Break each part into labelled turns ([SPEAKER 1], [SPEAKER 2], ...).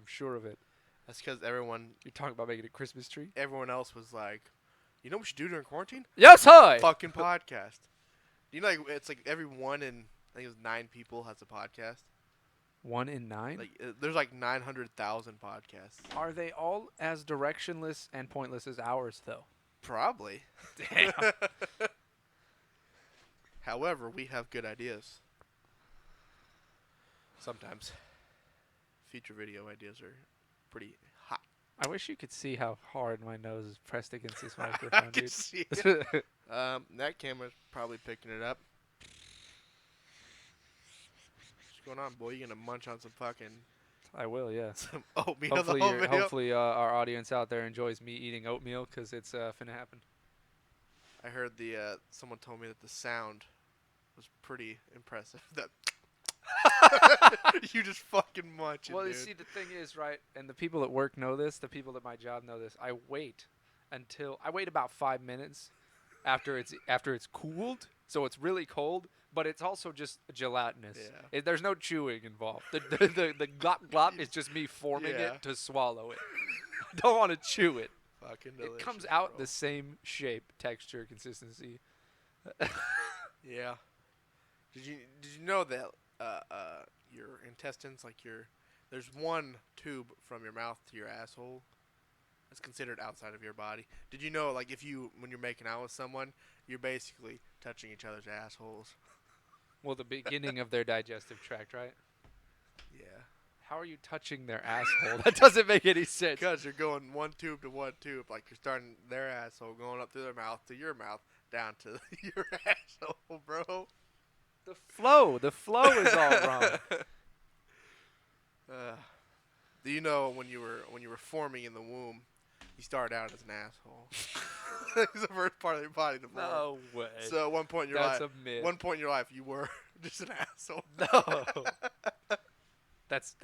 [SPEAKER 1] I'm sure of it.
[SPEAKER 2] That's because everyone.
[SPEAKER 1] You're talking about making a Christmas tree?
[SPEAKER 2] Everyone else was like, you know what we should do during quarantine?
[SPEAKER 1] Yes, hi!
[SPEAKER 2] Fucking podcast. You know, like it's like every one in I think it was 9 people has a podcast.
[SPEAKER 1] 1 in 9?
[SPEAKER 2] Like there's like 900,000 podcasts.
[SPEAKER 1] Are they all as directionless and pointless as ours, though?
[SPEAKER 2] Probably.
[SPEAKER 1] Damn.
[SPEAKER 2] However, we have good ideas. Sometimes. Future video ideas are pretty hot.
[SPEAKER 1] I wish you could see how hard my nose is pressed against this microphone,
[SPEAKER 2] I can
[SPEAKER 1] dude.
[SPEAKER 2] see it. That camera's probably picking it up. What's going on, boy? You gonna munch on some fucking
[SPEAKER 1] I will, yeah.
[SPEAKER 2] some oatmeal the whole video?
[SPEAKER 1] Hopefully our audience out there enjoys me eating oatmeal, because it's finna happen.
[SPEAKER 2] I heard someone told me that the sound was pretty impressive. That you just fucking munching,
[SPEAKER 1] Well,
[SPEAKER 2] dude.
[SPEAKER 1] you see, the thing is, right, and the people at work know this, the people at my job know this, I wait about 5 minutes after it's cooled, so it's really cold, but it's also just gelatinous.
[SPEAKER 2] Yeah.
[SPEAKER 1] There's no chewing involved. The glop glop is just me forming
[SPEAKER 2] Yeah.
[SPEAKER 1] it to swallow it. I don't want to chew it.
[SPEAKER 2] Fucking delicious,
[SPEAKER 1] It comes out
[SPEAKER 2] bro.
[SPEAKER 1] the same shape, texture, consistency.
[SPEAKER 2] Yeah. Did you know that your intestines, there's one tube from your mouth to your asshole that's considered outside of your body. Did you know, like, when you're making out with someone, you're basically touching each other's assholes?
[SPEAKER 1] Well, the beginning of their digestive tract, right?
[SPEAKER 2] Yeah.
[SPEAKER 1] How are you touching their asshole? That doesn't make any sense.
[SPEAKER 2] Because you're going one tube to one tube, like you're starting their asshole, going up through their mouth to your mouth, down to your asshole, bro.
[SPEAKER 1] The flow is all wrong.
[SPEAKER 2] Do you know when you were forming in the womb, you started out as an asshole? It's the first part of your body to form.
[SPEAKER 1] No way.
[SPEAKER 2] So at one point in your
[SPEAKER 1] That's
[SPEAKER 2] life,
[SPEAKER 1] a myth.
[SPEAKER 2] one point in your life, you were just an asshole.
[SPEAKER 1] No. That's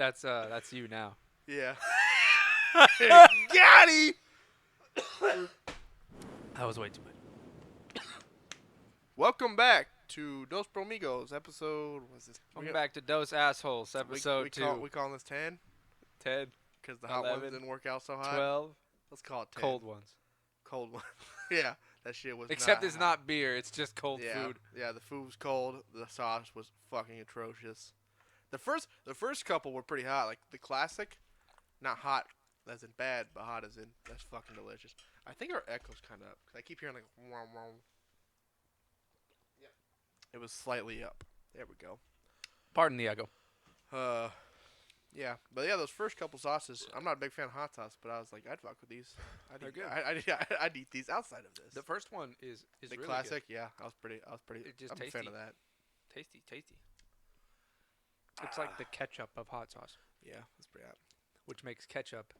[SPEAKER 1] you now.
[SPEAKER 2] Yeah. Got him!
[SPEAKER 1] That was way too much.
[SPEAKER 2] Welcome back to Dos Bromigos, episode, what's this?
[SPEAKER 1] Welcome back to Dos Assholes, episode 2.
[SPEAKER 2] We calling this 10?
[SPEAKER 1] 10,
[SPEAKER 2] Because the hot
[SPEAKER 1] 11,
[SPEAKER 2] ones didn't work out so hot?
[SPEAKER 1] 12,
[SPEAKER 2] Let's call it 10.
[SPEAKER 1] cold ones.
[SPEAKER 2] Cold one. Yeah, that shit was
[SPEAKER 1] Except
[SPEAKER 2] not
[SPEAKER 1] it's
[SPEAKER 2] hot.
[SPEAKER 1] not beer, it's just cold
[SPEAKER 2] Yeah,
[SPEAKER 1] food.
[SPEAKER 2] yeah, the food was cold. The sauce was fucking atrocious. The first couple were pretty hot. Like the classic, not hot as in bad, but hot as in that's fucking delicious. I think our echo's kind of up because I keep hearing like wow wow. Yeah, it was slightly up. There we go.
[SPEAKER 1] Pardon the echo.
[SPEAKER 2] Yeah, but yeah, those first couple sauces. I'm not a big fan of hot sauce, but I was like, I'd fuck with these.
[SPEAKER 1] They're good.
[SPEAKER 2] I'd eat these outside of this.
[SPEAKER 1] The first one is
[SPEAKER 2] the
[SPEAKER 1] really
[SPEAKER 2] classic, yeah. I was pretty.
[SPEAKER 1] It's just
[SPEAKER 2] I'm a fan
[SPEAKER 1] tasty.
[SPEAKER 2] of that.
[SPEAKER 1] good. Tasty. It's like the ketchup of hot sauce,
[SPEAKER 2] Yeah, that's pretty hot.
[SPEAKER 1] which makes ketchup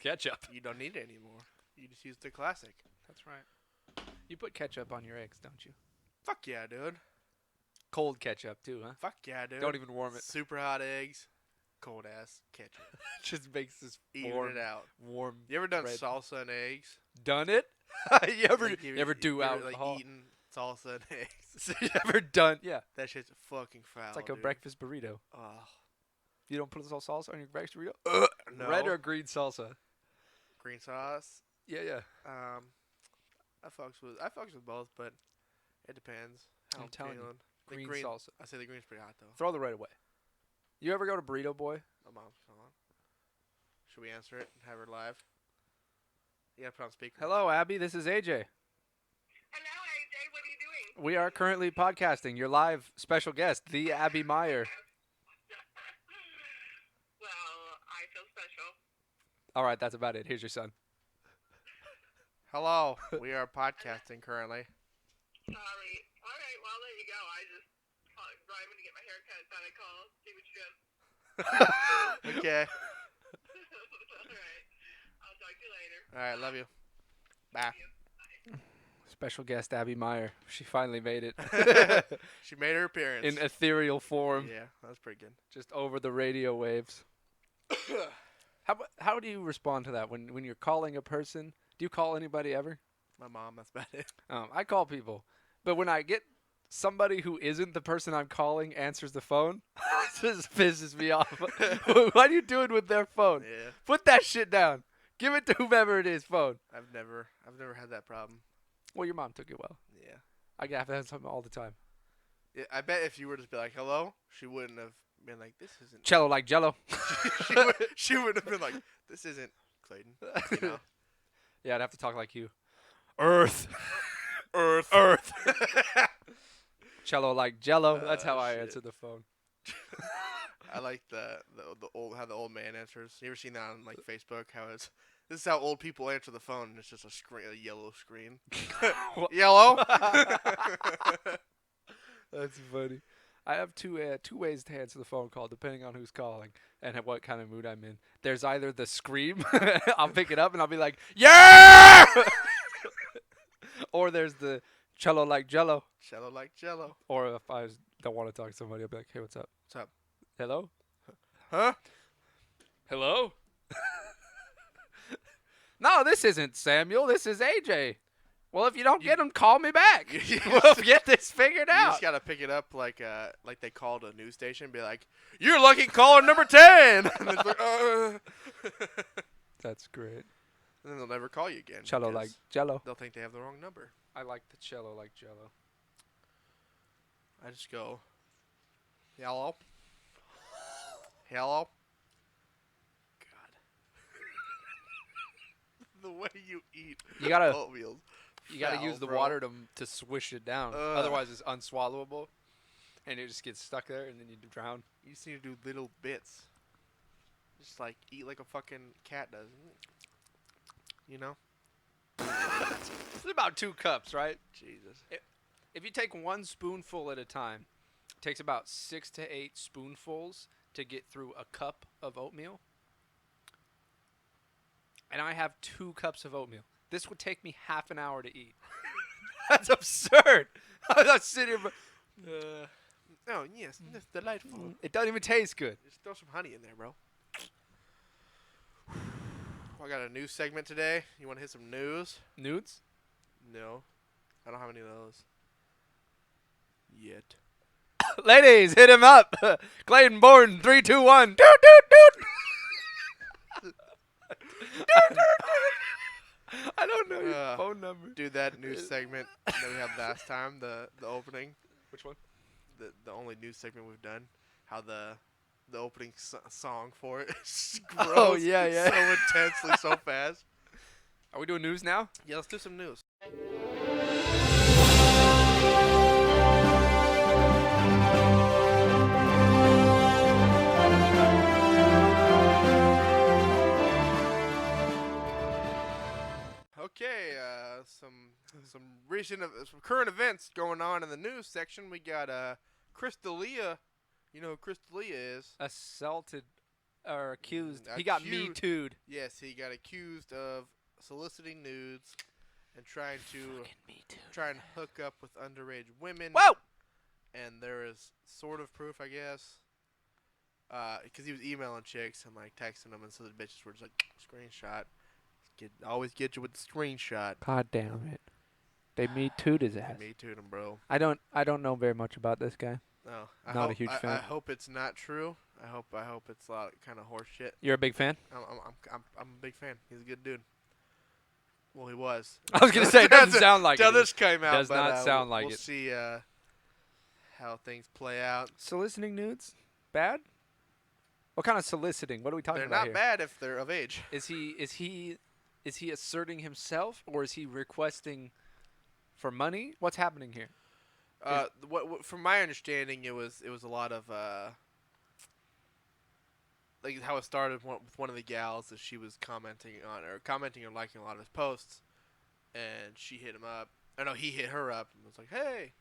[SPEAKER 1] ketchup.
[SPEAKER 2] You don't need it anymore. You just use the classic.
[SPEAKER 1] That's right. You put ketchup on your eggs, don't you?
[SPEAKER 2] Fuck yeah, dude.
[SPEAKER 1] Cold ketchup too, huh?
[SPEAKER 2] Fuck yeah, dude.
[SPEAKER 1] Don't even warm it.
[SPEAKER 2] Super hot eggs, cold ass ketchup.
[SPEAKER 1] Just makes this
[SPEAKER 2] Even
[SPEAKER 1] warm,
[SPEAKER 2] it out.
[SPEAKER 1] warm.
[SPEAKER 2] You ever done
[SPEAKER 1] bread.
[SPEAKER 2] salsa and eggs?
[SPEAKER 1] Done it? you ever
[SPEAKER 2] Like,
[SPEAKER 1] you ever do
[SPEAKER 2] you ever,
[SPEAKER 1] alcohol?
[SPEAKER 2] like eating salsa and eggs?
[SPEAKER 1] you ever done? Yeah.
[SPEAKER 2] That shit's fucking foul.
[SPEAKER 1] It's like a
[SPEAKER 2] dude.
[SPEAKER 1] breakfast burrito.
[SPEAKER 2] Ugh.
[SPEAKER 1] You don't put a little salsa on your breakfast burrito?
[SPEAKER 2] No.
[SPEAKER 1] Red or green salsa?
[SPEAKER 2] green sauce?
[SPEAKER 1] Yeah, yeah.
[SPEAKER 2] I fucks with both, but it depends. How
[SPEAKER 1] I'm telling you.
[SPEAKER 2] feeling. The
[SPEAKER 1] Green salsa.
[SPEAKER 2] I say the green's pretty hot though.
[SPEAKER 1] Throw the red away. You ever go to Burrito Boy?
[SPEAKER 2] My mom's calling. Should we answer it and have her live? You gotta put on speaker.
[SPEAKER 1] Hello, Abby. This is AJ.
[SPEAKER 3] Hello, AJ. What are you doing?
[SPEAKER 1] We are currently podcasting. Your live special guest, the Abby Meyer.
[SPEAKER 3] Well, I feel special.
[SPEAKER 1] All right, that's about it. Here's your son.
[SPEAKER 2] Hello. We are podcasting currently.
[SPEAKER 3] Sorry. All right, well, there you go. I just driving to get my hair cut. Thought I'd call, see what you're doing.
[SPEAKER 2] Okay.
[SPEAKER 3] All right. I'll talk to you later.
[SPEAKER 2] All right. Love you. Bye.
[SPEAKER 1] Special guest Abby Meyer. She finally made it
[SPEAKER 2] She made her appearance.
[SPEAKER 1] in ethereal form,
[SPEAKER 2] Yeah, that was pretty good.
[SPEAKER 1] just over the radio waves. How do you respond to that when you're calling a person? Do you call anybody ever?
[SPEAKER 2] My mom, that's about it.
[SPEAKER 1] I call people, but when I get somebody who isn't the person I'm calling answers the phone, this pisses me off. What are you doing with their phone?
[SPEAKER 2] Yeah.
[SPEAKER 1] Put that shit down. Give it to whomever it is. Phone.
[SPEAKER 2] I've never had that problem.
[SPEAKER 1] Well, your mom took it well.
[SPEAKER 2] Yeah.
[SPEAKER 1] I have that something all the time.
[SPEAKER 2] Yeah, I bet if you were to be like, hello, she wouldn't have been like, this isn't.
[SPEAKER 1] Cello like Jello.
[SPEAKER 2] she would have been like, this isn't Clayton. You know?
[SPEAKER 1] Yeah, I'd have to talk like you. Earth.
[SPEAKER 2] Earth.
[SPEAKER 1] Earth. Cello like Jello. That's how I
[SPEAKER 2] shit.
[SPEAKER 1] answer the phone.
[SPEAKER 2] I like the old how the old man answers. You ever seen that on like Facebook? How it's this is how old people answer the phone. And it's just a yellow screen. Yellow.
[SPEAKER 1] That's funny. I have two ways to answer the phone call depending on who's calling and what kind of mood I'm in. There's either the scream, I'll pick it up and I'll be like, yeah! Or there's the cello like Jello.
[SPEAKER 2] Cello like Jello.
[SPEAKER 1] Or if I don't want to talk to somebody, I'll be like, hey, what's up?
[SPEAKER 2] What's up?
[SPEAKER 1] Hello?
[SPEAKER 2] Huh?
[SPEAKER 1] Hello? No, this isn't Samuel. This is AJ. Well, if you don't get him, call me back. We'll get this figured
[SPEAKER 2] You
[SPEAKER 1] out.
[SPEAKER 2] just gotta pick it up like they called a news station and be like, you're lucky caller number 10. And it's like,
[SPEAKER 1] That's great.
[SPEAKER 2] And then they'll never call you again.
[SPEAKER 1] Cello
[SPEAKER 2] because
[SPEAKER 1] like Jello.
[SPEAKER 2] they'll think they have the wrong number.
[SPEAKER 1] I like the cello like Jello.
[SPEAKER 2] I just go, hello? Hello? God. The way you eat
[SPEAKER 1] You gotta
[SPEAKER 2] oatmeal.
[SPEAKER 1] use the water to swish it down. Otherwise, it's unswallowable, and it just gets stuck there, and then you drown.
[SPEAKER 2] You just need to do little bits. Just like eat like a fucking cat does. You know?
[SPEAKER 1] It's about 2 cups, right?
[SPEAKER 2] Jesus.
[SPEAKER 1] If you take 1 spoonful at a time, it takes about 6 to 8 spoonfuls to get through a cup of oatmeal. And I have 2 cups of oatmeal. This would take me half an hour to eat. That's absurd. I'm not sitting here.
[SPEAKER 2] Oh, yes. That's delightful.
[SPEAKER 1] It doesn't even taste good.
[SPEAKER 2] Just throw some honey in there, bro. I got a news segment today. You want to hit some news?
[SPEAKER 1] Nudes?
[SPEAKER 2] No. I don't have any of those. Yet.
[SPEAKER 1] Ladies, hit him up. Clayton Borden, 3, 2, 1. Doot, doot, doot. I don't know your phone number.
[SPEAKER 2] Dude, that news segment that we had last time, the opening,
[SPEAKER 1] Which one?
[SPEAKER 2] the only news segment we've done, how the opening song for it grows
[SPEAKER 1] Oh, yeah.
[SPEAKER 2] so intensely, so fast.
[SPEAKER 1] Are we doing news now?
[SPEAKER 2] Yeah, let's do some news. Okay, some recent some current events going on in the news section. We got Chris D'Elia. You know who Chris D'Elia is?
[SPEAKER 1] Assaulted or accused. He got Me Too'd.
[SPEAKER 2] Yes, he got accused of soliciting nudes and trying to
[SPEAKER 1] Me Too.
[SPEAKER 2] try and hook up with underage women.
[SPEAKER 1] Whoa!
[SPEAKER 2] And there is sort of proof, I guess. Because he was emailing chicks and like texting them, and so the bitches were just like screenshot. Always get you with the screenshot.
[SPEAKER 1] God damn it. They Me Too'd his ass.
[SPEAKER 2] Me too, them, bro.
[SPEAKER 1] I don't know very much about this guy.
[SPEAKER 2] No,
[SPEAKER 1] Not a huge fan.
[SPEAKER 2] I hope it's not true. I hope it's a lot of kind of horse shit.
[SPEAKER 1] You're a big fan?
[SPEAKER 2] I'm a big fan. He's a good dude. Well, he was.
[SPEAKER 1] I was gonna say it doesn't sound like
[SPEAKER 2] Till
[SPEAKER 1] it.
[SPEAKER 2] this came out,
[SPEAKER 1] Does
[SPEAKER 2] but,
[SPEAKER 1] not sound like
[SPEAKER 2] we'll
[SPEAKER 1] it.
[SPEAKER 2] see how things play out.
[SPEAKER 1] Soliciting nudes? Bad? What kind of soliciting? What are we talking
[SPEAKER 2] They're
[SPEAKER 1] about
[SPEAKER 2] not
[SPEAKER 1] here?
[SPEAKER 2] bad if they're of age.
[SPEAKER 1] Is he asserting himself, or is he requesting for money? What's happening here?
[SPEAKER 2] What from my understanding, it was a lot of like how it started with one of the gals that she was commenting or liking a lot of his posts, and she hit him up. I know he hit her up and was like, "Hey,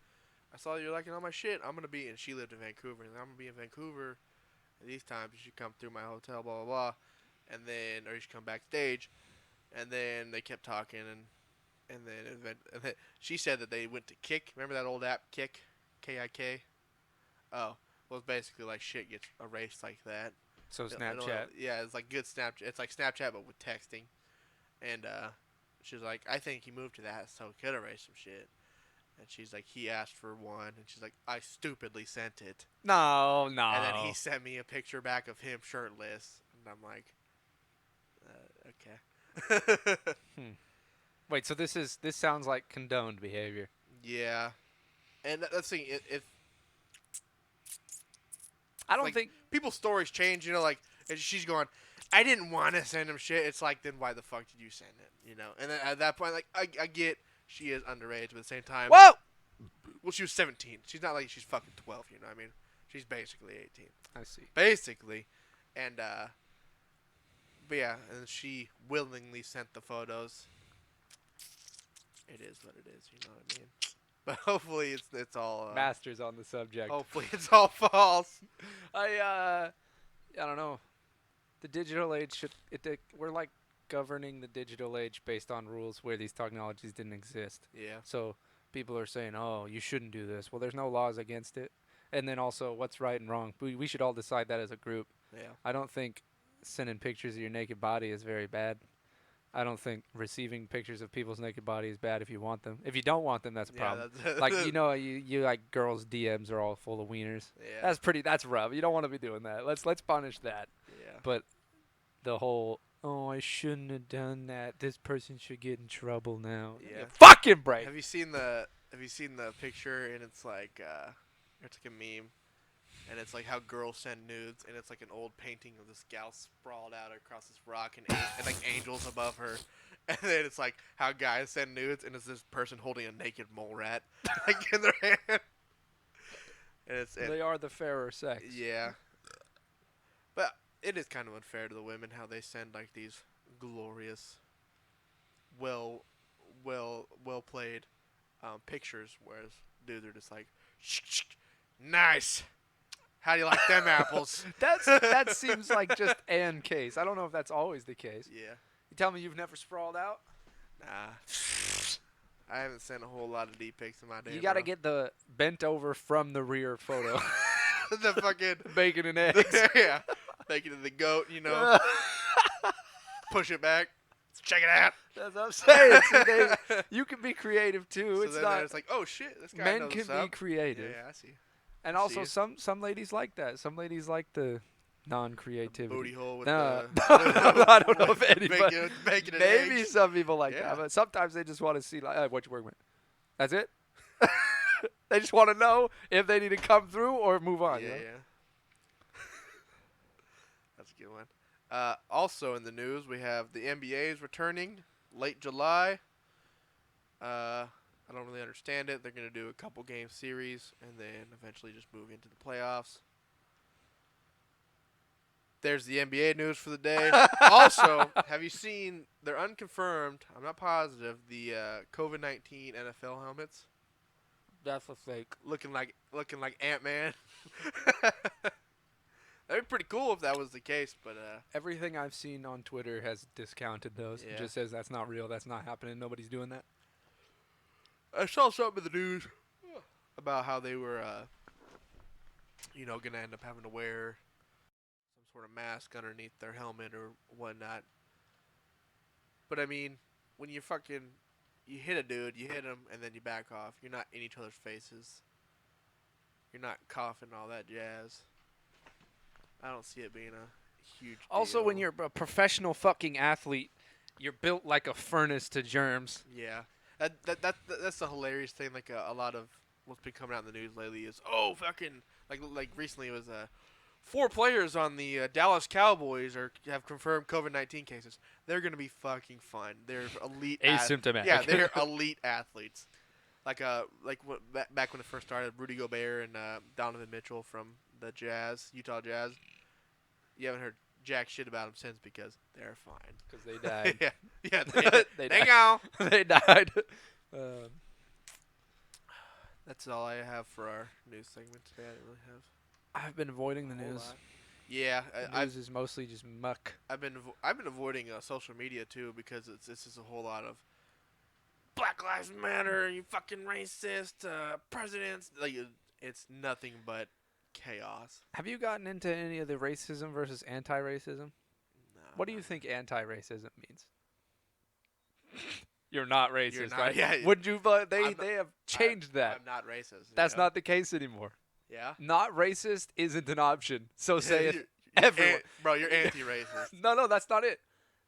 [SPEAKER 2] I saw you're liking all my shit. I'm gonna be," and she lived in Vancouver. And I'm gonna be in Vancouver at these times. You should come through my hotel, blah blah blah, and then you should come backstage. And then they kept talking, and then she said that they went to Kik. Remember that old app, Kik, K-I-K? Oh, well, it's basically like shit gets erased like that.
[SPEAKER 1] So
[SPEAKER 2] I don't know.
[SPEAKER 1] Snapchat.
[SPEAKER 2] Yeah, it's like good Snapchat. It's like Snapchat but with texting. And she was like, I think he moved to that so he could erase some shit. And she's like, he asked for one, and she's like, I stupidly sent it.
[SPEAKER 1] No.
[SPEAKER 2] And then he sent me a picture back of him shirtless, and I'm like, okay.
[SPEAKER 1] Wait, so this sounds like condoned behavior.
[SPEAKER 2] Yeah, and that's the thing. If
[SPEAKER 1] I don't
[SPEAKER 2] like
[SPEAKER 1] think
[SPEAKER 2] people's stories change, like and she's going, I didn't want to send him shit. It's like, then why the fuck did you send it? And then at that point, like I get she is underage, but at the same time,
[SPEAKER 1] Whoa!
[SPEAKER 2] well, she was 17. She's not like she's fucking 12. You know what I mean? She's basically 18.
[SPEAKER 1] I see.
[SPEAKER 2] Basically, and but yeah, and she willingly sent the photos. It is what it is. You know what I mean? But hopefully it's all
[SPEAKER 1] Masters on the subject.
[SPEAKER 2] hopefully it's all false.
[SPEAKER 1] I don't know. The digital age we're like governing the digital age based on rules where these technologies didn't exist.
[SPEAKER 2] Yeah.
[SPEAKER 1] So people are saying, "Oh, you shouldn't do this." Well, there's no laws against it. And then also, what's right and wrong? We should all decide that as a group.
[SPEAKER 2] Yeah.
[SPEAKER 1] I don't think sending pictures of your naked body is very bad. I don't think receiving pictures of people's naked body is bad if you want them. If you don't want them, that's a problem.
[SPEAKER 2] That's
[SPEAKER 1] Like you like girls' DMs are all full of wieners.
[SPEAKER 2] Yeah.
[SPEAKER 1] That's rough. You don't want to be doing that. Let's punish that.
[SPEAKER 2] Yeah.
[SPEAKER 1] But the whole I shouldn't have done that. This person should get in trouble now.
[SPEAKER 2] Yeah.
[SPEAKER 1] Fucking break.
[SPEAKER 2] Have you seen the picture, and it's like a meme, and it's like how girls send nudes, and it's like an old painting of this gal sprawled out across this rock, and like angels above her, and then it's like how guys send nudes, and it's this person holding a naked mole rat like in their hand, and
[SPEAKER 1] They are the fairer sex.
[SPEAKER 2] yeah, but it is kind of unfair to the women how they send like these glorious, well played pictures, whereas dudes are just like, nice. How do you like them apples?
[SPEAKER 1] That seems like just an case. I don't know if that's always the case.
[SPEAKER 2] Yeah.
[SPEAKER 1] You tell me you've never sprawled out?
[SPEAKER 2] Nah. I haven't sent a whole lot of deep pics in my day.
[SPEAKER 1] You got to get the bent over from the rear photo.
[SPEAKER 2] the fucking
[SPEAKER 1] bacon and eggs.
[SPEAKER 2] yeah. Making it the goat, push it back. Check it out.
[SPEAKER 1] That's what I'm saying. See, you can be creative too.
[SPEAKER 2] So
[SPEAKER 1] it's
[SPEAKER 2] then
[SPEAKER 1] not.
[SPEAKER 2] it's like, oh shit, this guy
[SPEAKER 1] Men
[SPEAKER 2] knows
[SPEAKER 1] can
[SPEAKER 2] what's
[SPEAKER 1] be
[SPEAKER 2] up.
[SPEAKER 1] creative.
[SPEAKER 2] Yeah, I see.
[SPEAKER 1] And
[SPEAKER 2] I
[SPEAKER 1] also,
[SPEAKER 2] see
[SPEAKER 1] some ladies like that. Some ladies like the non-creativity.
[SPEAKER 2] Booty hole with
[SPEAKER 1] No,
[SPEAKER 2] the
[SPEAKER 1] I don't know if anybody.
[SPEAKER 2] bacon and
[SPEAKER 1] Maybe
[SPEAKER 2] eggs.
[SPEAKER 1] some people like
[SPEAKER 2] Yeah.
[SPEAKER 1] that, but sometimes they just want to see like, what you working with. That's it. They just want to know if they need to come through or move on.
[SPEAKER 2] Yeah,
[SPEAKER 1] you know?
[SPEAKER 2] yeah. That's a good one. Also in the news, we have the NBA is returning late July. I don't really understand it. They're going to do a couple game series and then eventually just move into the playoffs. There's the NBA news for the day. Also, have you seen, they're unconfirmed, I'm not positive, the COVID-19 NFL helmets?
[SPEAKER 1] That's a fake.
[SPEAKER 2] Looking like Ant-Man. That'd be pretty cool if that was the case, but
[SPEAKER 1] Everything I've seen on Twitter has discounted those. It
[SPEAKER 2] Yeah.
[SPEAKER 1] just says that's not real. That's not happening. Nobody's doing that.
[SPEAKER 2] I saw something in the news about how they were, gonna end up having to wear some sort of mask underneath their helmet or whatnot. But I mean, when you hit a dude, you hit him, and then you back off. You're not in each other's faces. You're not coughing all that jazz. I don't see it being a huge
[SPEAKER 1] Also, when
[SPEAKER 2] deal.
[SPEAKER 1] you're a professional fucking athlete, you're built like a furnace to germs.
[SPEAKER 2] Yeah. That's the hilarious thing. Like a lot of what's been coming out in the news lately is fucking like recently it was 4 players on the Dallas Cowboys have confirmed COVID-19 cases. They're gonna be fucking fun. They're elite.
[SPEAKER 1] Asymptomatic.
[SPEAKER 2] Yeah, they're elite athletes. Back when it first started, Rudy Gobert and Donovan Mitchell from the Utah Jazz. You haven't heard jack shit about them since because they're fine.
[SPEAKER 1] Because they died.
[SPEAKER 2] yeah,
[SPEAKER 1] They
[SPEAKER 2] they
[SPEAKER 1] died.
[SPEAKER 2] go.
[SPEAKER 1] They died.
[SPEAKER 2] That's all I have for our news segment today. I didn't really have
[SPEAKER 1] I've been avoiding the
[SPEAKER 2] a whole
[SPEAKER 1] news.
[SPEAKER 2] lot. Yeah,
[SPEAKER 1] The news is mostly just muck.
[SPEAKER 2] I've been avoiding social media too because this is a whole lot of Black Lives Matter. You fucking racist presidents. Like it's nothing but chaos.
[SPEAKER 1] Have you gotten into any of the racism versus anti-racism?
[SPEAKER 2] No,
[SPEAKER 1] What do you think anti-racism means? you're not racist,
[SPEAKER 2] You're not-
[SPEAKER 1] right?
[SPEAKER 2] yeah,
[SPEAKER 1] Would you? But they
[SPEAKER 2] I'm not-
[SPEAKER 1] have changed that.
[SPEAKER 2] I'm not racist. you
[SPEAKER 1] That's
[SPEAKER 2] know?
[SPEAKER 1] not the case anymore.
[SPEAKER 2] Yeah.
[SPEAKER 1] Not racist isn't an option. So say it.
[SPEAKER 2] You're
[SPEAKER 1] Everyone.
[SPEAKER 2] bro, you're anti-racist.
[SPEAKER 1] No, that's not it.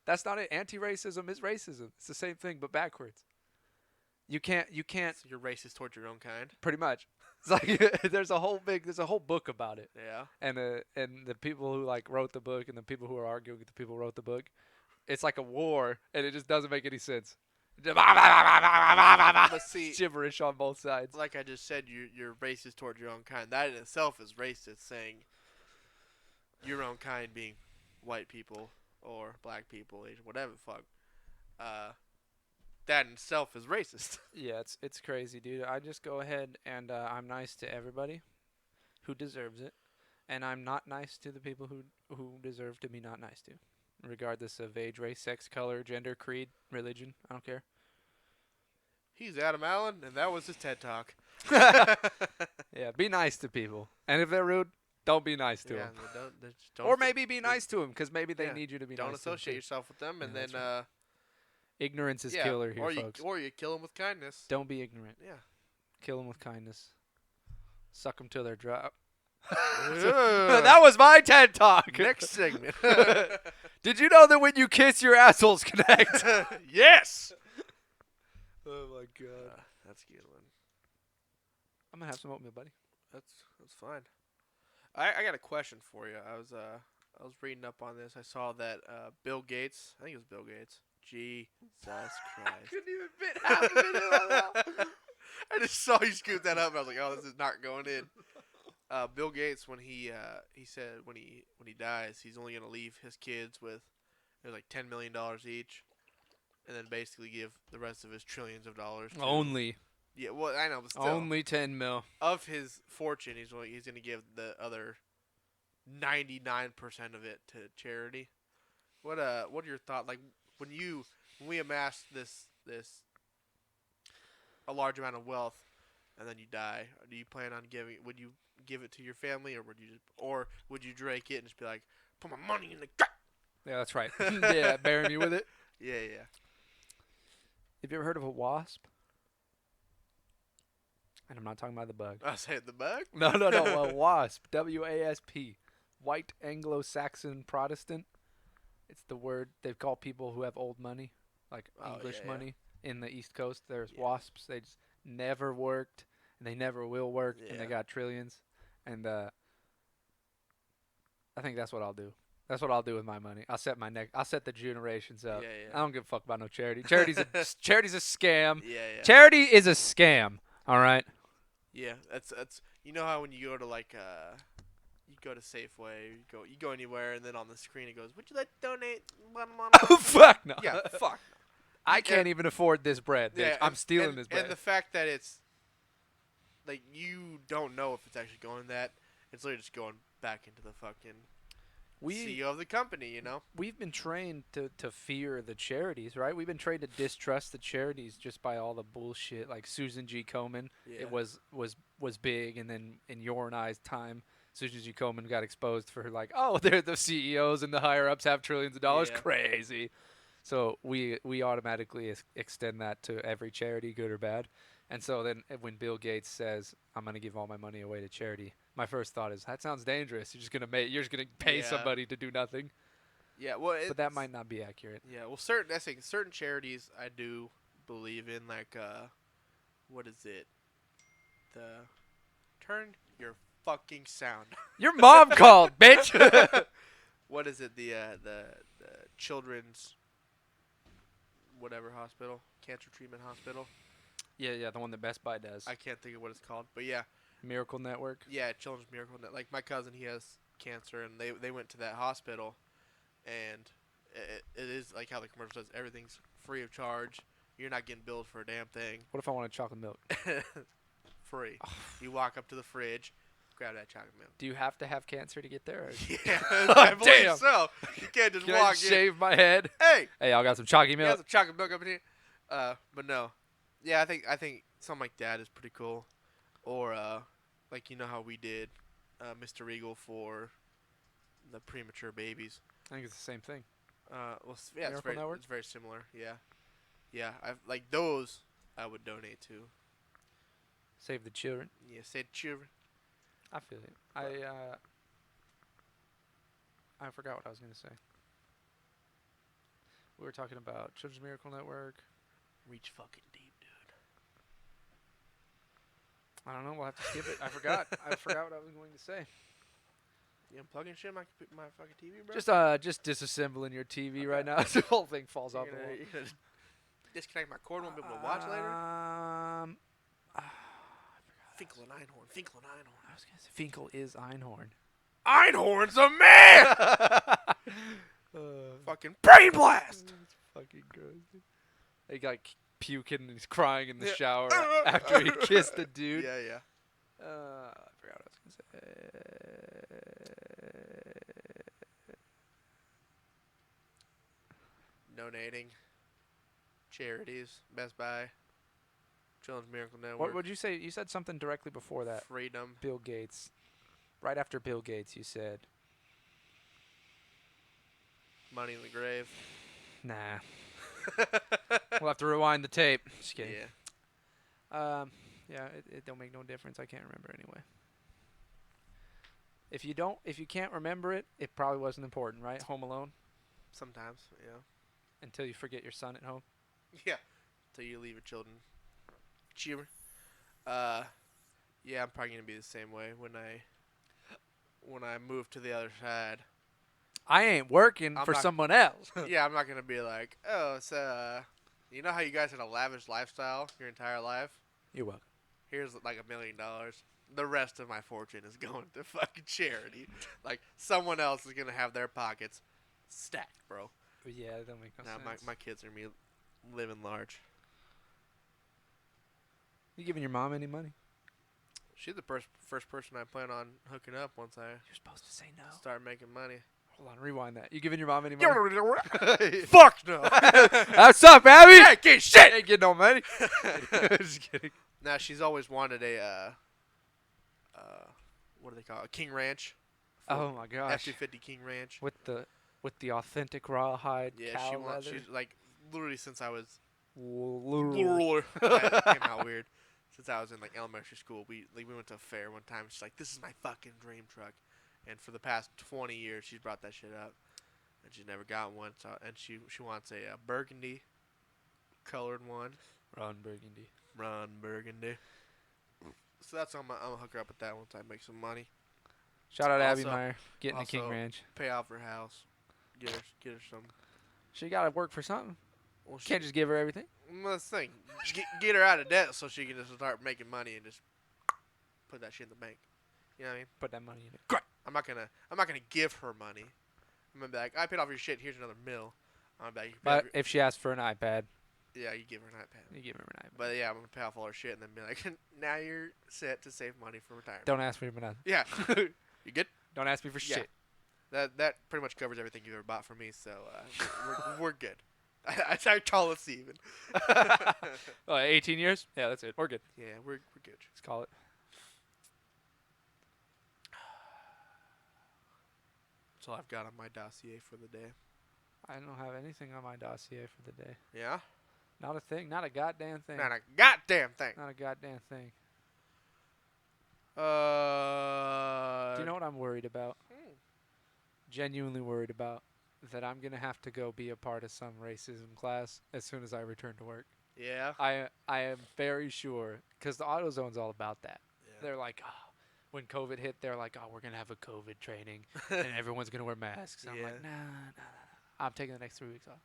[SPEAKER 1] That's not it. Anti-racism is racism. It's the same thing, but backwards. You can't.
[SPEAKER 2] So you're racist towards your own kind.
[SPEAKER 1] Pretty much. It's like there's a whole book about it,
[SPEAKER 2] Yeah.
[SPEAKER 1] and the people who like wrote the book and the people who are arguing with the people who wrote the book, it's like a war, and it just doesn't make any sense.
[SPEAKER 2] But see,
[SPEAKER 1] Gibberish on both sides.
[SPEAKER 2] like I just said, you're racist towards your own kind. That in itself is racist, saying your own kind being white people or black people, Asian, whatever the fuck. That in itself is racist.
[SPEAKER 1] Yeah, it's crazy, dude. I just go ahead and I'm nice to everybody who deserves it, and I'm not nice to the people who deserve to be not nice to, regardless of age, race, sex, color, gender, creed, religion. I don't care.
[SPEAKER 2] He's Adam Allen, and that was his TED Talk.
[SPEAKER 1] Yeah, be nice to people, and if they're rude, don't be nice to them.
[SPEAKER 2] Don't
[SPEAKER 1] Or maybe be nice to them, because maybe they
[SPEAKER 2] yeah,
[SPEAKER 1] need you to be
[SPEAKER 2] don't
[SPEAKER 1] nice to 'em,
[SPEAKER 2] associate
[SPEAKER 1] too.
[SPEAKER 2] yourself with them, and
[SPEAKER 1] Yeah,
[SPEAKER 2] then
[SPEAKER 1] that's Ignorance is
[SPEAKER 2] yeah,
[SPEAKER 1] killer here,
[SPEAKER 2] or
[SPEAKER 1] folks.
[SPEAKER 2] you kill them with kindness.
[SPEAKER 1] Don't be ignorant.
[SPEAKER 2] Yeah.
[SPEAKER 1] Kill them with kindness. Suck them till they're dry.
[SPEAKER 2] Ugh.
[SPEAKER 1] That was my TED Talk.
[SPEAKER 2] Next segment.
[SPEAKER 1] Did you know that when you kiss, your assholes connect?
[SPEAKER 2] Yes.
[SPEAKER 1] Oh my god.
[SPEAKER 2] That's a good one.
[SPEAKER 1] I'm gonna have some oatmeal, buddy.
[SPEAKER 2] That's fine. I got a question for you. I was reading up on this. I saw that Bill Gates. I think it was Bill Gates. Jesus Christ.
[SPEAKER 1] Couldn't even fit half of it in my mouth.
[SPEAKER 2] I just saw you scoop that up. And I was like, oh, this is not going in. Bill Gates, when he said when he dies, he's only gonna leave his kids with it was like $10 million each, and then basically give the rest of his trillions of dollars. To,
[SPEAKER 1] Only.
[SPEAKER 2] Yeah, well, I know, but still,
[SPEAKER 1] Only 10 mil.
[SPEAKER 2] of his fortune, he's gonna give the other 99% of it to charity. What are your thoughts? Like when we amass this a large amount of wealth, and then you die, do you plan on would you give it to your family, or would you drake it and just be like, put my money in the crack?
[SPEAKER 1] Yeah, that's right. Yeah, bury me with it.
[SPEAKER 2] Yeah, yeah.
[SPEAKER 1] Have you ever heard of a wasp? And I'm not talking about the bug.
[SPEAKER 2] I said the bug.
[SPEAKER 1] No, a wasp. W-A-S-P. White Anglo-Saxon Protestant. It's the word they call people who have old money, like English
[SPEAKER 2] yeah.
[SPEAKER 1] money in the East Coast. There's
[SPEAKER 2] Yeah.
[SPEAKER 1] wasps. They just never worked, and they never will work, and they
[SPEAKER 2] Yeah.
[SPEAKER 1] got trillions. And I think that's what I'll do. That's what I'll do with my money. I'll set the generations up.
[SPEAKER 2] Yeah, yeah.
[SPEAKER 1] I don't give a fuck about no charity. Charity's a scam.
[SPEAKER 2] Yeah, yeah.
[SPEAKER 1] Charity is a scam. All right.
[SPEAKER 2] Yeah, that's you know how when you go to like you go to Safeway, you go anywhere, and then on the screen it goes, "Would you like to donate?"
[SPEAKER 1] Oh fuck no.
[SPEAKER 2] Yeah, fuck.
[SPEAKER 1] I can't even afford this bread. Bitch.
[SPEAKER 2] Yeah,
[SPEAKER 1] I'm stealing this bread.
[SPEAKER 2] And the fact that it's like you don't know if it's actually going that, it's literally just going back into the fucking CEO of the company, you know?
[SPEAKER 1] We've been trained to fear the charities, right? We've been trained to distrust the charities just by all the bullshit. Like Susan G. Komen,
[SPEAKER 2] Yeah.
[SPEAKER 1] it was big, and then in your and I's time, Susan G. Komen got exposed for like, oh, they're the CEOs and the higher ups have trillions of dollars.
[SPEAKER 2] Yeah.
[SPEAKER 1] Crazy. So we automatically extend that to every charity, good or bad. And so then when Bill Gates says, I'm going to give all my money away to charity, my first thought is, that sounds dangerous. You're just going to pay
[SPEAKER 2] Yeah.
[SPEAKER 1] somebody to do nothing.
[SPEAKER 2] Yeah, well,
[SPEAKER 1] But that might not be accurate.
[SPEAKER 2] Yeah, well, certain charities I do believe in, like what is it? Turn your fucking sound.
[SPEAKER 1] Your mom called, bitch.
[SPEAKER 2] What is it? The children's whatever hospital, cancer treatment hospital.
[SPEAKER 1] Yeah, the one that Best Buy does.
[SPEAKER 2] I can't think of what it's called, but yeah,
[SPEAKER 1] Miracle Network.
[SPEAKER 2] yeah, Children's Miracle Net. Like my cousin, he has cancer, and they went to that hospital, and it is like how the commercial says, everything's free of charge. You're not getting billed for a damn thing.
[SPEAKER 1] What if I wanted chocolate milk?
[SPEAKER 2] Free. You walk up to the fridge, grab that chocolate milk.
[SPEAKER 1] Do you have to have cancer to get there? Or
[SPEAKER 2] Yeah, I believe
[SPEAKER 1] Damn.
[SPEAKER 2] so. You can't just
[SPEAKER 1] can I
[SPEAKER 2] walk
[SPEAKER 1] just
[SPEAKER 2] in.
[SPEAKER 1] shave my head?
[SPEAKER 2] Hey,
[SPEAKER 1] Hey, I got some chocolate
[SPEAKER 2] you
[SPEAKER 1] milk.
[SPEAKER 2] got some chocolate milk up in here. But no. Yeah, I think something like that is pretty cool. Or like you know how we did Mr. Regal for the premature babies.
[SPEAKER 1] I think it's the same thing.
[SPEAKER 2] Well, yeah,
[SPEAKER 1] Miracle Network?
[SPEAKER 2] it's very similar. Yeah. Yeah, I've like those. I would donate to.
[SPEAKER 1] Save the children.
[SPEAKER 2] Yeah, said children.
[SPEAKER 1] I feel it. I forgot what I was gonna say. We were talking about Children's Miracle Network.
[SPEAKER 2] Reach fucking deep, dude.
[SPEAKER 1] I don't know. We'll have to skip it. I forgot. I forgot what I was going to say.
[SPEAKER 2] You unplugging shit my fucking TV, bro?
[SPEAKER 1] Just disassembling your TV
[SPEAKER 2] Okay.
[SPEAKER 1] right now. The whole thing falls
[SPEAKER 2] You're
[SPEAKER 1] off the
[SPEAKER 2] gonna,
[SPEAKER 1] wall.
[SPEAKER 2] you're gonna disconnect my cord. Won't be able to watch later. Finkel and Einhorn. Finkel and Einhorn.
[SPEAKER 1] I was gonna say Finkel is Einhorn.
[SPEAKER 2] Einhorn's a man. Fucking brain blast.
[SPEAKER 1] It's fucking gross. Dude. He got puking and he's crying in the
[SPEAKER 2] Yeah.
[SPEAKER 1] shower after he kissed the dude.
[SPEAKER 2] Yeah, yeah.
[SPEAKER 1] I forgot what I was gonna say.
[SPEAKER 2] Donating. Charities. Best Buy. Children's Miracle Network.
[SPEAKER 1] What would you say? You said something directly before that.
[SPEAKER 2] Freedom.
[SPEAKER 1] Bill Gates. Right after Bill Gates, you said,
[SPEAKER 2] Money in the grave.
[SPEAKER 1] "Nah." We'll have to rewind the tape. Just kidding.
[SPEAKER 2] Yeah.
[SPEAKER 1] Yeah, it don't make no difference. I can't remember anyway. If you can't remember it, it probably wasn't important, right? Home Alone,
[SPEAKER 2] Sometimes, yeah.
[SPEAKER 1] until you forget your son at home.
[SPEAKER 2] Yeah. Till you leave your children. Cheer. Yeah, I'm probably gonna be the same way when I move to the other side.
[SPEAKER 1] I ain't working
[SPEAKER 2] I'm
[SPEAKER 1] for
[SPEAKER 2] not-
[SPEAKER 1] someone else.
[SPEAKER 2] Yeah, I'm not gonna be like, oh, so you know how you guys had a lavish lifestyle your entire life?
[SPEAKER 1] You're welcome.
[SPEAKER 2] Here's like $1 million. The rest of my fortune is going to fucking charity. Like someone else is gonna have their pockets stacked, bro.
[SPEAKER 1] But yeah, that don't make no
[SPEAKER 2] Now
[SPEAKER 1] sense.
[SPEAKER 2] my kids are me living large.
[SPEAKER 1] You giving your mom any money?
[SPEAKER 2] She's the first person I plan on hooking up once I
[SPEAKER 1] You're supposed to say no.
[SPEAKER 2] start making money.
[SPEAKER 1] Hold on, rewind that. You giving your mom any money?
[SPEAKER 2] Fuck no.
[SPEAKER 1] What's up, Abby?
[SPEAKER 2] Yeah, get shit.
[SPEAKER 1] Ain't getting no money. Just kidding.
[SPEAKER 2] Now she's always wanted a what do they call it? A King Ranch.
[SPEAKER 1] Oh my gosh.
[SPEAKER 2] F-250 King Ranch.
[SPEAKER 1] With the authentic rawhide
[SPEAKER 2] Yeah,
[SPEAKER 1] cow
[SPEAKER 2] she wants.
[SPEAKER 1] leather.
[SPEAKER 2] She's like literally since I was
[SPEAKER 1] Literally.
[SPEAKER 2] that came out weird. Since I was in like elementary school, we went to a fair one time. She's like, "This is my fucking dream truck," and for the past 20 years, she's brought that shit up, and she's never got one. So, and she wants a burgundy colored one.
[SPEAKER 1] Ron Burgundy.
[SPEAKER 2] Ron Burgundy. So that's I'm gonna hook her up with that once I make some money.
[SPEAKER 1] Shout out Abby
[SPEAKER 2] Also-
[SPEAKER 1] Meyer getting a King
[SPEAKER 2] also-
[SPEAKER 1] Ranch.
[SPEAKER 2] Pay off her house. Get her some.
[SPEAKER 1] She got to work for something.
[SPEAKER 2] Well,
[SPEAKER 1] Can't just give her everything.
[SPEAKER 2] Let's think. Get her out of debt so she can just start making money and just put that shit in the bank. You know what I mean?
[SPEAKER 1] Put that money in it.
[SPEAKER 2] I'm not gonna give her money. I'm gonna be like, I paid off your shit. Here's another mill. I'm gonna be like, you pay off
[SPEAKER 1] But if she asks for an iPad,
[SPEAKER 2] yeah, you give her an iPad.
[SPEAKER 1] you give her an iPad.
[SPEAKER 2] But yeah, I'm gonna pay off all her shit and then be like, now you're set to save money for retirement.
[SPEAKER 1] Don't ask me for nothing.
[SPEAKER 2] Yeah. You good?
[SPEAKER 1] Don't ask me for
[SPEAKER 2] Yeah.
[SPEAKER 1] shit.
[SPEAKER 2] That pretty much covers everything you've ever bought for me. So we're good. I call us even.
[SPEAKER 1] 18 years? Yeah, that's it. We're good.
[SPEAKER 2] Yeah, we're good.
[SPEAKER 1] Let's call it.
[SPEAKER 2] That's all I've got on my dossier for the day.
[SPEAKER 1] I don't have anything on my dossier for the day.
[SPEAKER 2] Yeah.
[SPEAKER 1] Not a thing. Not a goddamn thing.
[SPEAKER 2] Not a goddamn thing.
[SPEAKER 1] Not a goddamn thing.
[SPEAKER 2] Do
[SPEAKER 1] Do you know what I'm worried about?
[SPEAKER 2] Hmm.
[SPEAKER 1] Genuinely worried about that I'm going to have to go be a part of some racism class as soon as I return to work.
[SPEAKER 2] Yeah.
[SPEAKER 1] I am very sure, because the AutoZone's all about that.
[SPEAKER 2] Yeah.
[SPEAKER 1] They're like, oh, when COVID hit, they're like, oh, we're going to have a COVID training and everyone's going to wear masks. And I'm like,
[SPEAKER 2] Yeah.
[SPEAKER 1] nah. I'm taking the next 3 weeks off.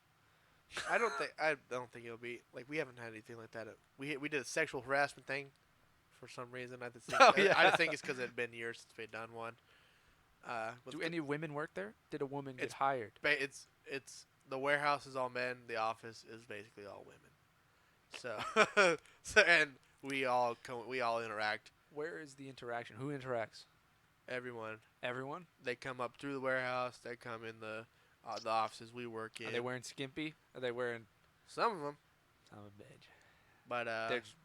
[SPEAKER 2] I don't think it'll be like we haven't had anything like that. We did a sexual harassment thing for some reason. I just think,
[SPEAKER 1] Oh, yeah.
[SPEAKER 2] I just think it's because it had been years since we'd done one.
[SPEAKER 1] Do any women work there? Did a woman get
[SPEAKER 2] It's-
[SPEAKER 1] hired?
[SPEAKER 2] It's the warehouse is all men. The office is basically all women. So and we all interact.
[SPEAKER 1] Where is the interaction? Who interacts?
[SPEAKER 2] Everyone,
[SPEAKER 1] Everyone?
[SPEAKER 2] they come up through the warehouse. They come in the offices we work in.
[SPEAKER 1] Are they wearing skimpy? Are they wearing
[SPEAKER 2] Some of them,
[SPEAKER 1] some of bitch?
[SPEAKER 2] but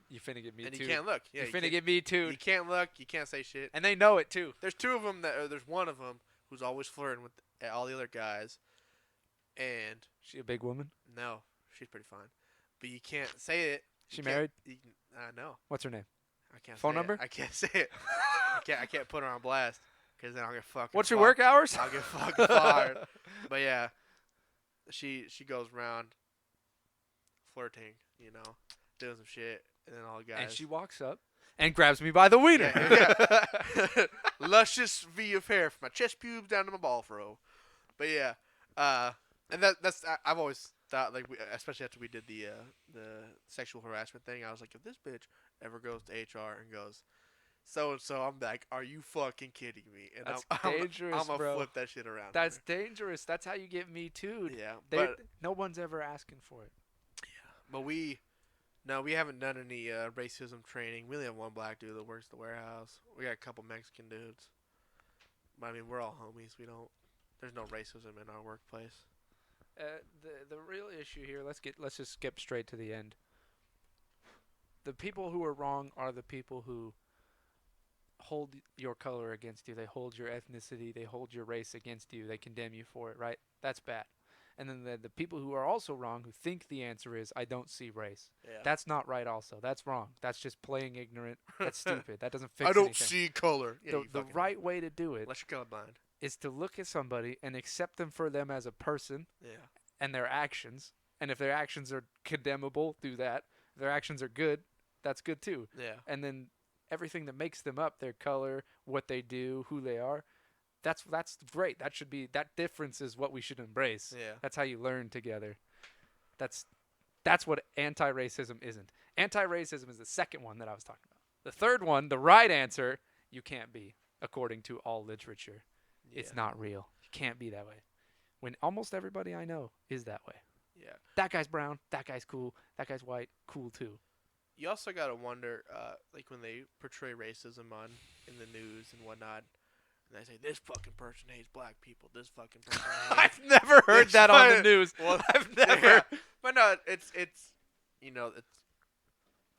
[SPEAKER 1] You finna get me
[SPEAKER 2] and
[SPEAKER 1] too.
[SPEAKER 2] you can't look. Yeah,
[SPEAKER 1] you
[SPEAKER 2] you
[SPEAKER 1] finna
[SPEAKER 2] can't-
[SPEAKER 1] get me too.
[SPEAKER 2] You can't look. You can't say shit.
[SPEAKER 1] And they know it too.
[SPEAKER 2] There's two of them there's one of them who's always flirting with all the other guys, and
[SPEAKER 1] She a big woman?
[SPEAKER 2] no, she's pretty fine. but you can't say it.
[SPEAKER 1] She married?
[SPEAKER 2] No.
[SPEAKER 1] What's her name?
[SPEAKER 2] I can't
[SPEAKER 1] Phone
[SPEAKER 2] say
[SPEAKER 1] number?
[SPEAKER 2] It. I can't say it. I can't put her on blast because then I'll get fucking.
[SPEAKER 1] What's your work hours?
[SPEAKER 2] I'll get fucking fired. But yeah, she goes around flirting, doing some shit, and then all the guys.
[SPEAKER 1] And she walks up and grabs me by the wiener.
[SPEAKER 2] Yeah. Luscious V of hair from my chest pubes down to my ball furrow. But yeah, and that's I've always thought, like, especially after we did the sexual harassment thing, I was like, if this bitch ever goes to HR and goes, so and so, I'm like, are you fucking kidding me? And
[SPEAKER 1] That's
[SPEAKER 2] I'm
[SPEAKER 1] dangerous,
[SPEAKER 2] gonna
[SPEAKER 1] bro.
[SPEAKER 2] flip that shit around.
[SPEAKER 1] That's dangerous. That's how you get me too.
[SPEAKER 2] Yeah,
[SPEAKER 1] but no one's ever asking for it.
[SPEAKER 2] But we haven't done any racism training. We only have one black dude that works the warehouse. We got a couple Mexican dudes. But I mean, we're all homies. There's no racism in our workplace.
[SPEAKER 1] The real issue here. Let's just skip straight to the end. The people who are wrong are the people who hold your color against you. They hold your ethnicity. They hold your race against you. They condemn you for it. Right? That's bad. And then the people who are also wrong, who think the answer is, I don't see race.
[SPEAKER 2] Yeah.
[SPEAKER 1] That's not right also. That's wrong. That's just playing ignorant. That's stupid. That doesn't fix
[SPEAKER 2] I don't
[SPEAKER 1] anything.
[SPEAKER 2] see color. Yeah,
[SPEAKER 1] The right way to do it
[SPEAKER 2] unless you're colorblind
[SPEAKER 1] is to look at somebody and accept them for them as a person and their actions. And if their actions are condemnable, do that. If their actions are good, that's good too.
[SPEAKER 2] Yeah.
[SPEAKER 1] And then everything that makes them up, their color, what they do, who they are, that's great. That difference is what we should embrace.
[SPEAKER 2] Yeah.
[SPEAKER 1] That's how you learn together. That's what anti-racism isn't. Anti-racism is the second one that I was talking about. The third one, the right answer, you can't be, according to all literature.
[SPEAKER 2] Yeah.
[SPEAKER 1] It's not real. You can't be that way. When almost everybody I know is that way.
[SPEAKER 2] Yeah.
[SPEAKER 1] That guy's brown. That guy's cool. That guy's white. Cool too.
[SPEAKER 2] You also gotta wonder, like when they portray racism in the news and whatnot, and they say this fucking person hates black people. This fucking person.
[SPEAKER 1] I've never heard that on the news.
[SPEAKER 2] Well,
[SPEAKER 1] I've never.
[SPEAKER 2] Yeah. But no, it's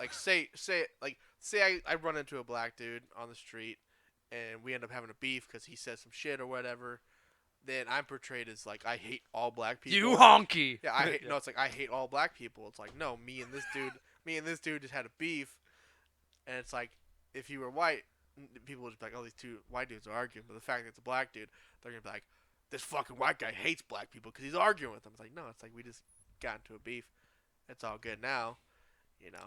[SPEAKER 2] like say I run into a black dude on the street, and we end up having a beef because he says some shit or whatever. Then I'm portrayed as like I hate all black people.
[SPEAKER 1] You honky.
[SPEAKER 2] Yeah, I hate. No, it's like I hate all black people. It's like no, me and this dude just had a beef, and it's like if you were white, people would just be like, oh, these two white dudes are arguing. But the fact that it's a black dude, they're gonna be like, this fucking white guy hates black people because he's arguing with them. It's like no, it's like we just got into a beef. It's all good now,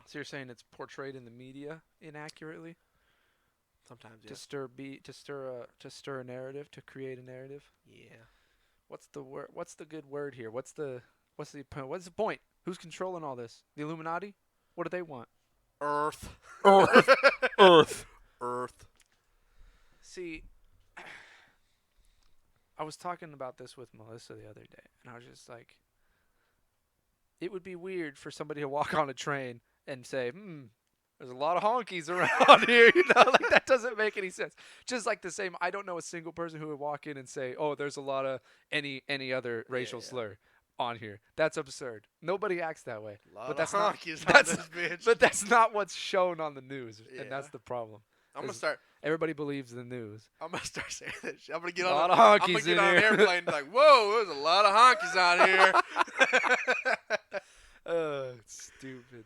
[SPEAKER 1] So you're saying it's portrayed in the media inaccurately?
[SPEAKER 2] Sometimes, yeah.
[SPEAKER 1] To stir a narrative, to create a narrative.
[SPEAKER 2] Yeah.
[SPEAKER 1] What's the word? What's the good word here? What's the point? Who's controlling all this? The Illuminati? What do they want?
[SPEAKER 2] Earth.
[SPEAKER 1] Earth. See, I was talking about this with Melissa the other day, and I was just like, it would be weird for somebody to walk on a train and say, there's a lot of honkies around here, like that doesn't make any sense. Just like the same, I don't know a single person who would walk in and say, oh, there's a lot of any other racial slur on here. That's absurd. Nobody acts that way.
[SPEAKER 2] But that's not this bitch.
[SPEAKER 1] But that's not what's shown on the news, and that's the problem.
[SPEAKER 2] I'm gonna start.
[SPEAKER 1] Everybody believes the news.
[SPEAKER 2] I'm gonna start saying that shit. I'm gonna get
[SPEAKER 1] a
[SPEAKER 2] on.
[SPEAKER 1] Lot of
[SPEAKER 2] I'm
[SPEAKER 1] honkies
[SPEAKER 2] gonna get
[SPEAKER 1] in
[SPEAKER 2] on an
[SPEAKER 1] here.
[SPEAKER 2] airplane and be like, whoa, there's a lot of honkies out here.
[SPEAKER 1] Stupid.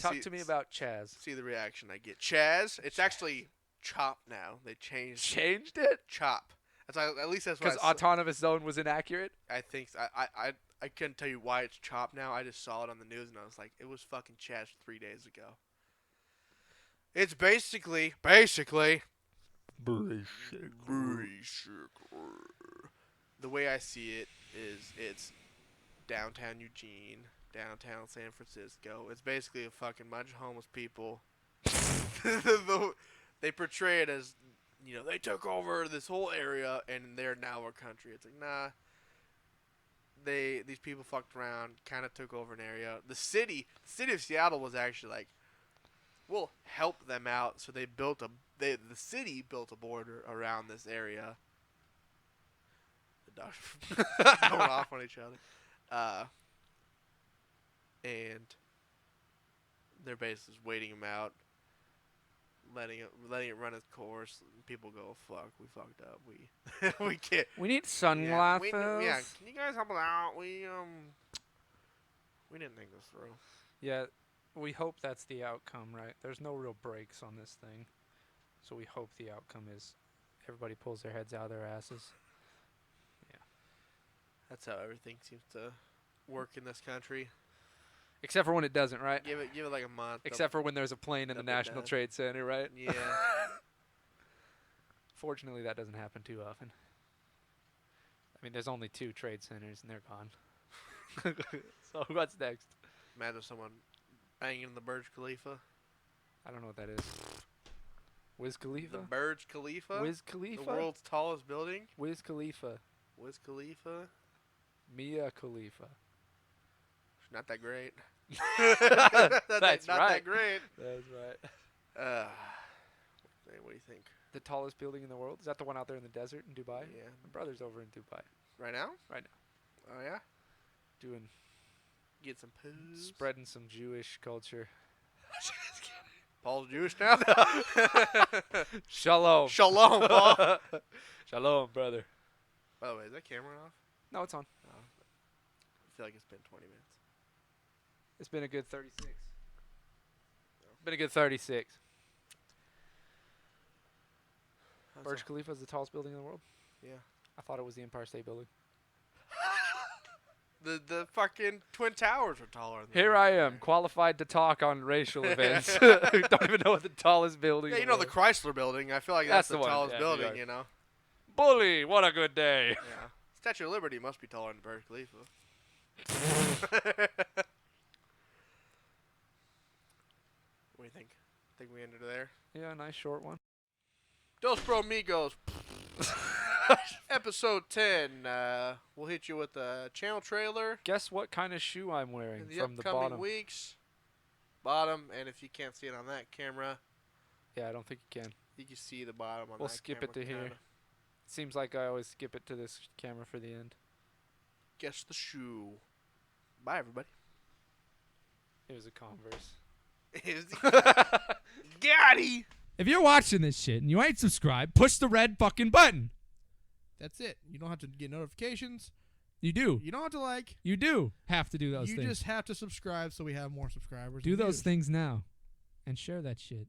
[SPEAKER 1] Talk to me about Chaz.
[SPEAKER 2] See the reaction I get. Chaz. It's actually Chop now. They changed
[SPEAKER 1] it.
[SPEAKER 2] Chop. At least that's what.
[SPEAKER 1] Because autonomous zone was inaccurate.
[SPEAKER 2] I think so. I couldn't tell you why it's Chop now. I just saw it on the news and I was like, it was fucking Chaz 3 days ago. It's basically. The way I see it is it's downtown Eugene, downtown San Francisco. It's basically a fucking bunch of homeless people. They portray it as, they took over this whole area and they're now our country. It's like, nah. These people fucked around, kind of took over an area. The city of Seattle was actually like, we'll help them out. So the city built a border around this area. The dogs are going off on each other. And they're basically just waiting him out, letting it run its course. People go, fuck, we fucked up. We can't.
[SPEAKER 1] We need sunglasses.
[SPEAKER 2] Yeah, can you guys help us out? We We didn't think this through.
[SPEAKER 1] Yeah, we hope that's the outcome, right? There's no real breaks on this thing. So we hope the outcome is everybody pulls their heads out of their asses.
[SPEAKER 2] That's how everything seems to work in this country.
[SPEAKER 1] Except for when it doesn't, right?
[SPEAKER 2] Give it like a month.
[SPEAKER 1] Except for when there's a plane in the
[SPEAKER 2] they'll be
[SPEAKER 1] National
[SPEAKER 2] done.
[SPEAKER 1] Trade Center, right?
[SPEAKER 2] Yeah.
[SPEAKER 1] Fortunately, that doesn't happen too often. I mean, there's only 2 trade centers, and they're gone. So what's next?
[SPEAKER 2] Imagine someone banging the Burj Khalifa.
[SPEAKER 1] I don't know what that is. Wiz Khalifa?
[SPEAKER 2] The Burj Khalifa.
[SPEAKER 1] Wiz Khalifa?
[SPEAKER 2] The world's tallest building.
[SPEAKER 1] Wiz Khalifa.
[SPEAKER 2] Wiz Khalifa.
[SPEAKER 1] Mia Khalifa.
[SPEAKER 2] It's not that great.
[SPEAKER 1] That's
[SPEAKER 2] not
[SPEAKER 1] right.
[SPEAKER 2] that great.
[SPEAKER 1] That's right.
[SPEAKER 2] What do you think?
[SPEAKER 1] The tallest building in the world? Is that the one out there in the desert in Dubai?
[SPEAKER 2] Yeah.
[SPEAKER 1] My brother's over in Dubai.
[SPEAKER 2] Right now?
[SPEAKER 1] Right now.
[SPEAKER 2] Oh yeah.
[SPEAKER 1] Doing,
[SPEAKER 2] Get some poos.
[SPEAKER 1] spreading some Jewish culture.
[SPEAKER 2] Paul's Jewish now.
[SPEAKER 1] Shalom.
[SPEAKER 2] Shalom, Paul.
[SPEAKER 1] Shalom, brother.
[SPEAKER 2] By the way, is that camera off?
[SPEAKER 1] No, it's on.
[SPEAKER 2] I feel like it's been 20 minutes.
[SPEAKER 1] It's been a good 36. Been a good 36.
[SPEAKER 2] That's
[SPEAKER 1] Burj Khalifa is the tallest building in the world?
[SPEAKER 2] Yeah.
[SPEAKER 1] I thought it was the Empire State Building.
[SPEAKER 2] The fucking Twin Towers are taller than
[SPEAKER 1] Here
[SPEAKER 2] that.
[SPEAKER 1] I am, qualified to talk on racial events. Don't even know what the tallest building
[SPEAKER 2] Yeah,
[SPEAKER 1] in
[SPEAKER 2] you know the
[SPEAKER 1] world.
[SPEAKER 2] Chrysler Building. I feel like that's the
[SPEAKER 1] the one,
[SPEAKER 2] tallest
[SPEAKER 1] yeah,
[SPEAKER 2] building,
[SPEAKER 1] you're
[SPEAKER 2] you know.
[SPEAKER 1] Bully, what a good day.
[SPEAKER 2] Yeah. Statue of Liberty must be taller than Burj Khalifa. What do you think? Think we ended there?
[SPEAKER 1] Yeah, nice short one.
[SPEAKER 2] Dos Bromigos. Episode 10. We'll hit you with a channel trailer
[SPEAKER 1] Guess what kind of shoe I'm wearing
[SPEAKER 2] in the
[SPEAKER 1] from the
[SPEAKER 2] upcoming
[SPEAKER 1] bottom?
[SPEAKER 2] weeks. Bottom, and if you can't see it on that camera,
[SPEAKER 1] Yeah, I don't think you can.
[SPEAKER 2] you can see the bottom on
[SPEAKER 1] We'll
[SPEAKER 2] that
[SPEAKER 1] skip
[SPEAKER 2] camera.
[SPEAKER 1] it to here.
[SPEAKER 2] kinda.
[SPEAKER 1] Seems like I always skip it to this camera for the end.
[SPEAKER 2] Guess the shoe. Bye, everybody.
[SPEAKER 1] It was a Converse.
[SPEAKER 2] Daddy!
[SPEAKER 4] If you're watching this shit and you ain't subscribed, push the red fucking button. That's it. You don't have to get notifications.
[SPEAKER 5] You do.
[SPEAKER 4] You don't have to like.
[SPEAKER 5] You do have to do those
[SPEAKER 4] You
[SPEAKER 5] things.
[SPEAKER 4] just have to subscribe so we have more subscribers.
[SPEAKER 5] Do
[SPEAKER 4] and
[SPEAKER 5] those
[SPEAKER 4] views.
[SPEAKER 5] things now and share that shit.